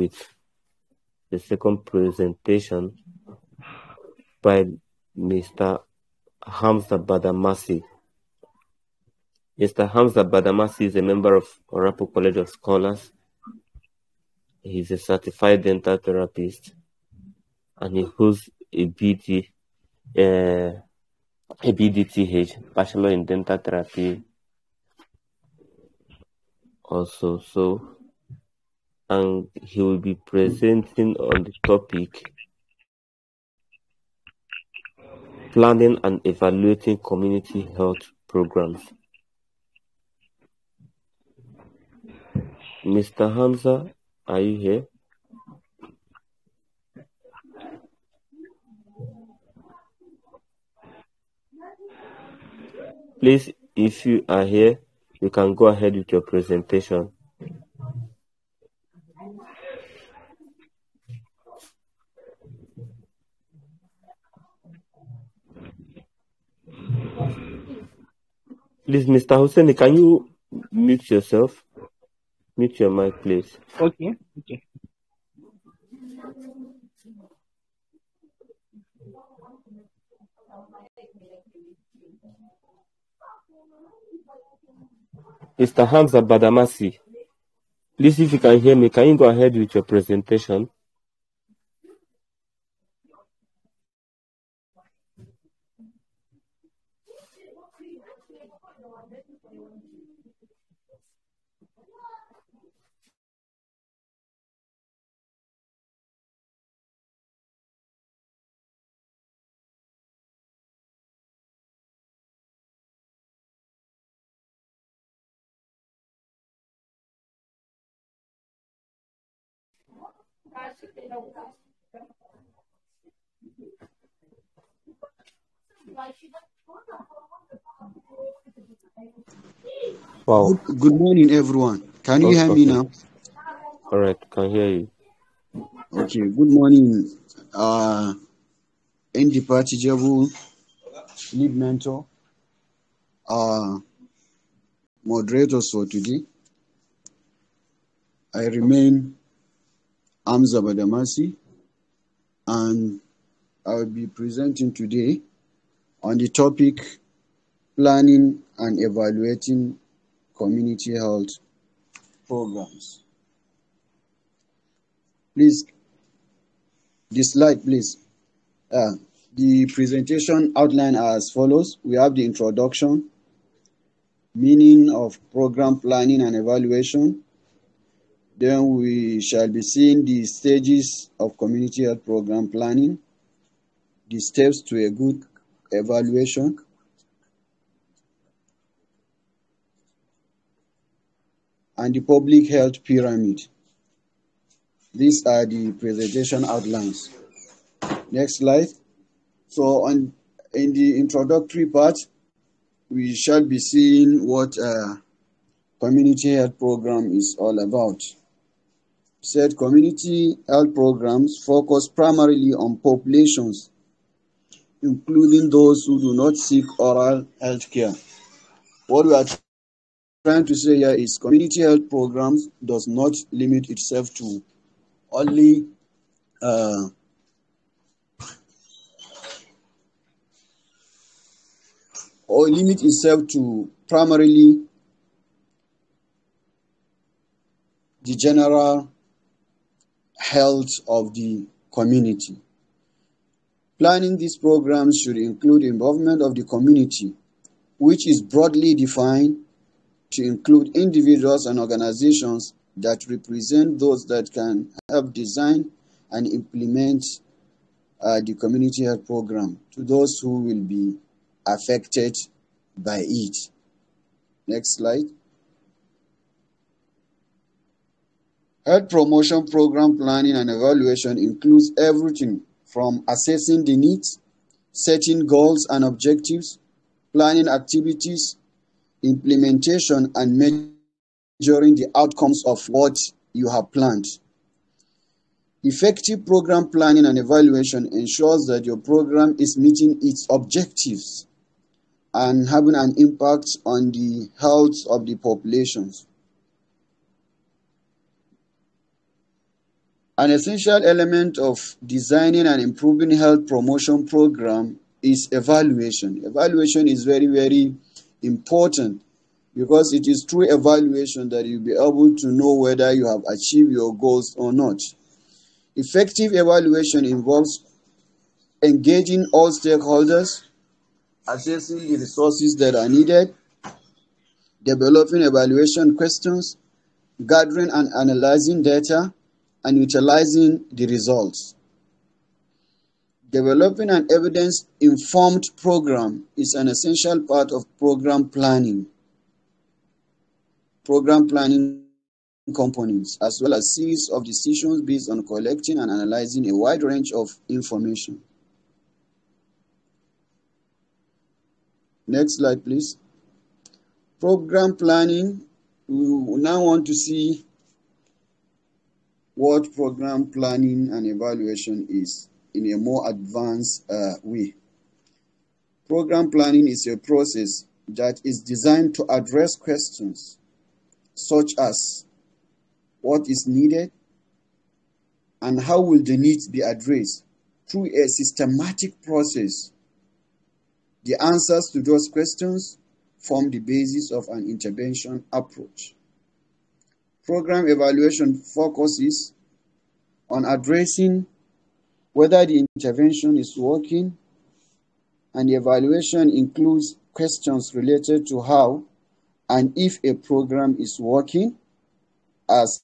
with the second presentation by Mr. HAMZA BADAMASSI. Mr. HAMZA BADAMASSI is a member of Orapo College of Scholars. He is a certified dental therapist, and he holds a BDTH, Bachelor in Dental Therapy, also. And he will be presenting on the topic planning and evaluating community health programs. Mr. HAMZA, are you here? Please, if you are here, you can go ahead with your presentation. Please, Mr. Hussein, can you mute yourself? Mute your mic, please. Okay. Mr. HAMZA BADAMASSI, please, if you can hear me, can you go ahead with your presentation? Wow. Good morning, everyone. Can you hear me now? All right, can hear you. Okay, good morning, indefatigable lead mentor, moderators for today. I remain HAMZA BADAMASSI, and I will be presenting today on the topic planning and evaluating community health programs. Please, the slide, please. The presentation outline as follows. We have the introduction, meaning of program planning and evaluation. Then we shall be seeing the stages of community health program planning, the steps to a good evaluation, and the public health pyramid. These are the presentation outlines. Next slide. So in the introductory part, we shall be seeing what community health program is all about. Said community health programs focus primarily on populations, including those who do not seek oral health care. What we are trying to say here is community health programs does not limit itself to only or limit itself to primarily the general health of the community. Planning these programs should include involvement of the community, which is broadly defined to include individuals and organizations that represent those that can help design and implement the community health program to those who will be affected by it. Next slide. Health promotion program planning and evaluation includes everything from assessing the needs, setting goals and objectives, planning activities, implementation, and measuring the outcomes of what you have planned. Effective program planning and evaluation ensures that your program is meeting its objectives and having an impact on the health of the populations. An essential element of designing and improving health promotion program is evaluation. Evaluation is very, very important because it is through evaluation that you'll be able to know whether you have achieved your goals or not. Effective evaluation involves engaging all stakeholders, assessing the resources that are needed, developing evaluation questions, gathering and analyzing data, and utilizing the results. Developing an evidence-informed program is an essential part of program planning. Program planning components, as well as series of decisions based on collecting and analyzing a wide range of information. Next slide, please. Program planning. We now want to see what program planning and evaluation is in a more advanced way. Program planning is a process that is designed to address questions such as what is needed and how will the needs be addressed through a systematic process. The answers to those questions form the basis of an intervention approach. Program evaluation focuses on addressing whether the intervention is working, and the evaluation includes questions related to how and if a program is working as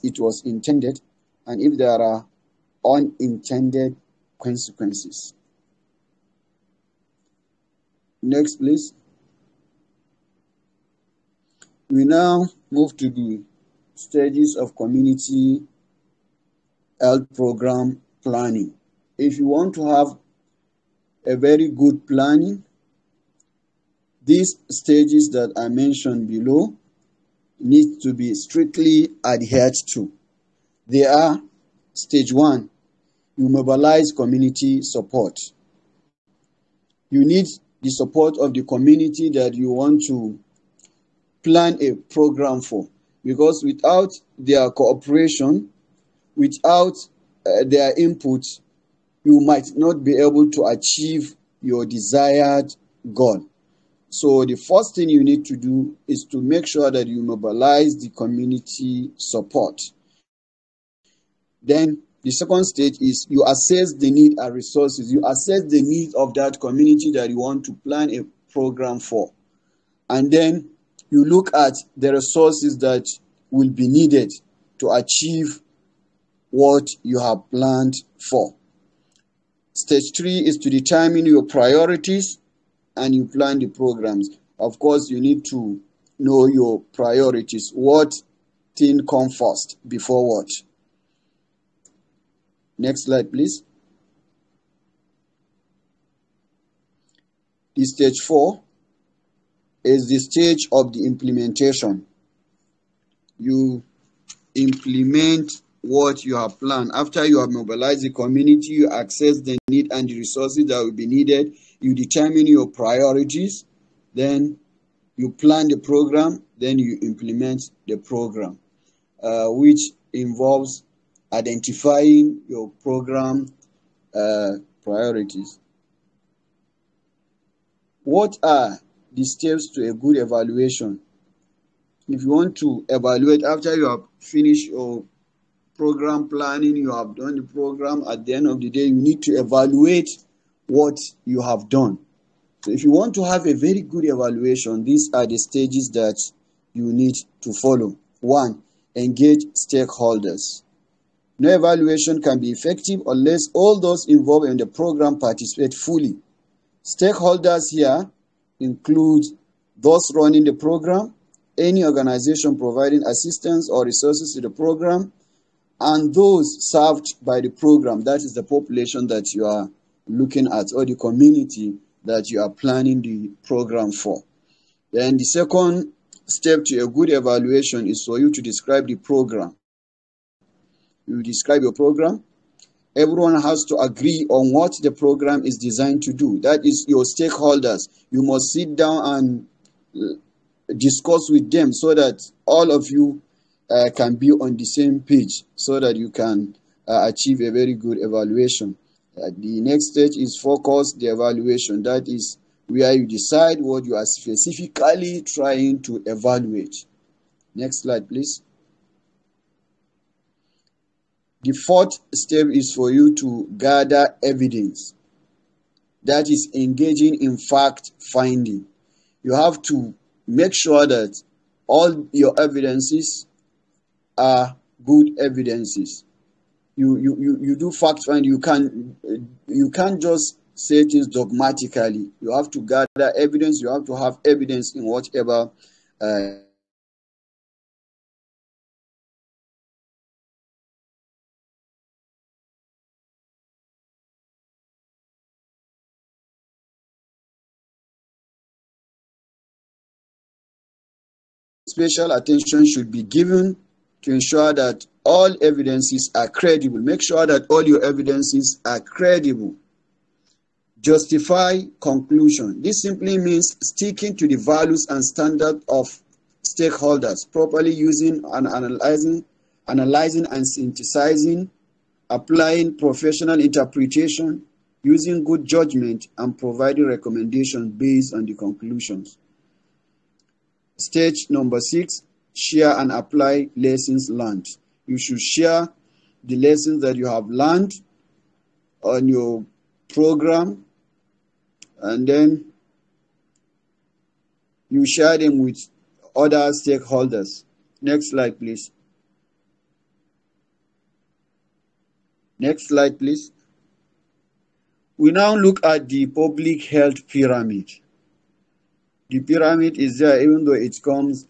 it was intended, and if there are unintended consequences. Next, please. We now move to the stages of community health program planning. If you want to have a very good planning, these stages that I mentioned below need to be strictly adhered to. They are: stage 1, you mobilize community support. You need the support of the community that you want to plan a program for, because without their cooperation, without their input, you might not be able to achieve your desired goal. So the first thing you need to do is to make sure that you mobilize the community support. Then the second stage is you assess the need and resources. You assess the needs of that community that you want to plan a program for. And then you look at the resources that will be needed to achieve what you have planned for. Stage 3 is to determine your priorities and you plan the programs. Of course, you need to know your priorities. What thing comes first before what? Next slide, please. The stage 4 is the stage of the implementation. You implement what you have planned. After you have mobilized the community, you assess the need and the resources that will be needed. You determine your priorities. Then you plan the program. Then you implement the program, which involves identifying your program priorities. What are the steps to a good evaluation? If you want to evaluate after you have finished your program planning, you have done the program, at the end of the day, you need to evaluate what you have done. So if you want to have a very good evaluation, these are the stages that you need to follow. 1, engage stakeholders. No evaluation can be effective unless all those involved in the program participate fully. Stakeholders here include those running the program, any organization providing assistance or resources to the program, and those served by the program. That is the population that you are looking at, or the community that you are planning the program for. Then the second step to a good evaluation is for you to describe the program. You describe your program. Everyone has to agree on what the program is designed to do. That is your stakeholders. You must sit down and discuss with them so that all of you can be on the same page so that you can achieve a very good evaluation. The next stage is focus the evaluation. That is where you decide what you are specifically trying to evaluate. Next slide, please. The fourth step is for you to gather evidence. That is engaging in fact finding. You have to make sure that all your evidences are good evidences. You do fact find. You can't just say things dogmatically. You have to gather evidence. You have to have evidence in whatever special attention should be given to ensure that all evidences are credible. Make sure that all your evidences are credible. Justify conclusion. This simply means sticking to the values and standards of stakeholders, properly using and analyzing and synthesizing, applying professional interpretation, using good judgment, and providing recommendations based on the conclusions. Stage number 6, share and apply lessons learned. You should share the lessons that you have learned on your program, and then you share them with other stakeholders. Next slide, please. Next slide, please. We now look at the public health pyramid. The pyramid is there, even though it comes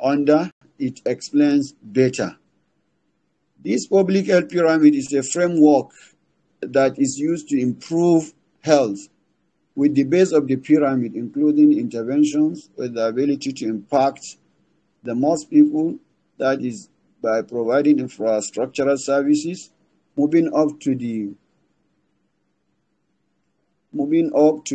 under, it explains better. This public health pyramid is a framework that is used to improve health, with the base of the pyramid including interventions with the ability to impact the most people, that is by providing infrastructural services, moving up to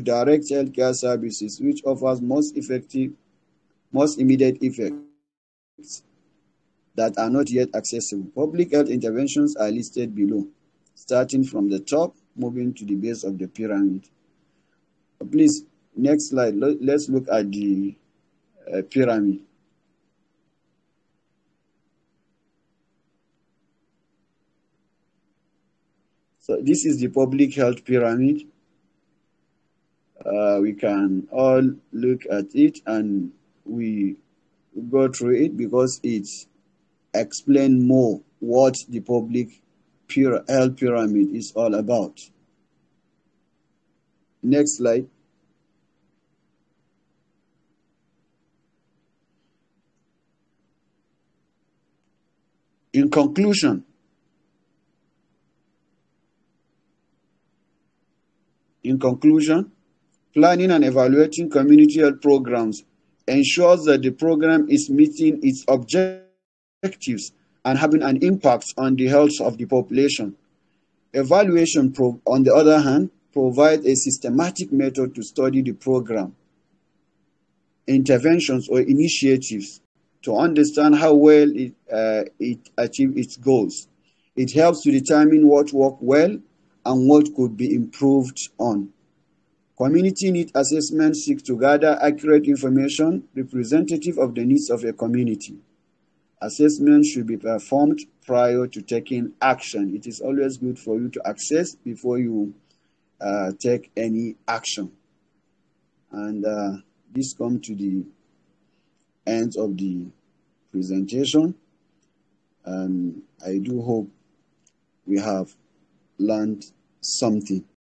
direct healthcare services, which offers most immediate effects that are not yet accessible. Public health interventions are listed below, starting from the top, moving to the base of the pyramid. Please, next slide. Let's look at the pyramid. So this is the public health pyramid. We can all look at it and we go through it because it explains more what the public health pyramid is all about. Next slide. In conclusion, planning and evaluating community health programs ensures that the program is meeting its objectives and having an impact on the health of the population. Evaluation, on the other hand, provides a systematic method to study the program, interventions, or initiatives to understand how well it achieved its goals. It helps to determine what worked well and what could be improved on. Community need assessment seeks to gather accurate information representative of the needs of a community. Assessment should be performed prior to taking action. It is always good for you to assess before you take any action. And this comes to the end of the presentation. I do hope we have learned something.